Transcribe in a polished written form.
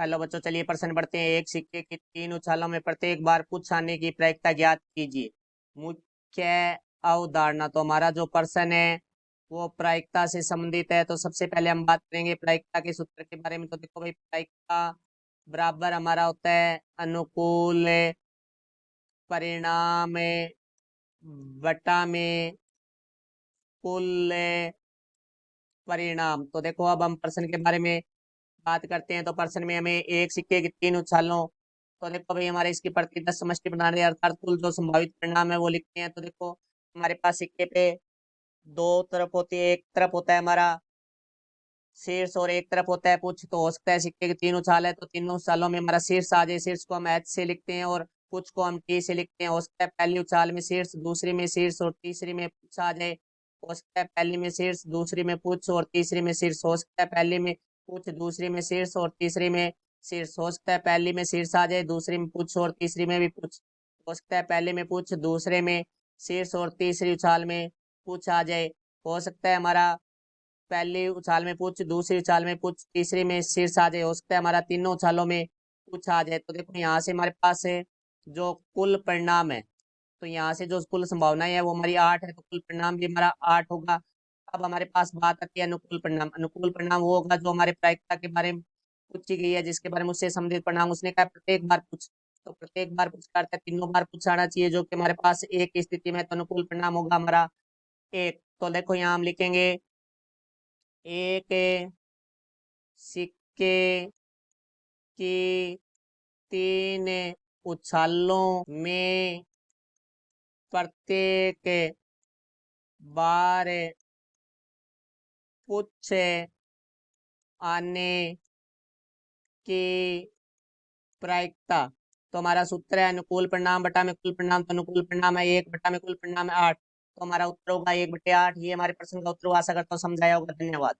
Hello बच्चों, चलिए प्रश्न पढ़ते हैं। एक सिक्के की 3 उछालों में प्रत्येक बार कुछ आने की प्रायिकता ज्ञात कीजिए। मुख्य अवधारणा, तो हमारा जो प्रश्न है वो प्रायिकता से संबंधित है। तो सबसे पहले हम बात करेंगे प्रायिकता के सूत्र के बारे में। तो देखो भाई, प्रायिकता बराबर हमारा होता है अनुकूल परिणाम बटा में कुल परिणाम। तो देखो, अब हम प्रश्न के बारे में बात करते हैं। तो प्रश्न में हमें एक सिक्के की 3 उछालों, तो देखो भाई हमारे इसकी प्रति 10 समष्टि बना रहे हैं, अर्थात कुल जो संभावित परिणाम है वो लिखते हैं। तो देखो, हमारे पास सिक्के पे दो तरफ होती है, एक तरफ होता है हमारा शीर्ष और एक तरफ होता है पुच्छ। तो हो सकता है सिक्के की 3 उछाल है तो तीनों उछालों में हमारा शीर्ष आ जाए। शीर्ष को हम एच से लिखते हैं और पुच्छ को हम टी से लिखते हैं। हो सकता है पहली उछाल में शीर्ष, दूसरी में शीर्ष और तीसरी में पुच्छ आ जाए। हो सकता है पहली में शीर्ष, दूसरी में पुच्छ और तीसरी में शीर्ष। हो सकता है पहली में पुच्छ, दूसरी में शीर्ष और तीसरी में शीर्ष। हो सकता है पहली में शीर्ष आ जाए, दूसरी में पुच्छ और तीसरी में भी पुच्छ। हो सकता है पहले में पुच्छ, दूसरे में शीर्ष और तीसरी उछाल में पुच्छ आ जाए। हो सकता है हमारा पहली उछाल में पुच्छ, दूसरी उछाल में पुच्छ, तीसरी में शीर्ष आ जाए। हो सकता है हमारा तीनों उछालों में पुच्छ आ जाए। तो देखो, यहाँ से हमारे पास है जो कुल परिणाम है, तो यहाँ से जो कुल संभावनाएं है वो हमारी 8 है, तो कुल परिणाम भी हमारा 8 होगा। अब हमारे पास बात आती है अनुकूल परिणाम। अनुकूल परिणाम वो होगा जो हमारे प्रायिकता के बारे में पूछी गई है, जिसके बारे में उससे संबंधित परिणाम उसने कहा प्रत्येक बार पूछ। तो प्रत्येक बार पूछ करते तीनों बार पूछ आना चाहिए, जो कि हमारे पास एक स्थिति में, तो अनुकूल परिणाम होगा हमारा एक। तो देखो, यहाँ हम लिखेंगे एक सिक्के की 3 उछालों में प्रत्येक बार पुच्छ आने की प्रायिकता। तो हमारा सूत्र है अनुकूल परिणाम बटा में कुल परिणाम। तो अनुकूल परिणाम है 1 बटा में कुल परिणाम है 8। तो हमारा उत्तर होगा 1/8। ये हमारे प्रश्न का उत्तर हुआ। आशा करता हूँ समझाया होगा। धन्यवाद।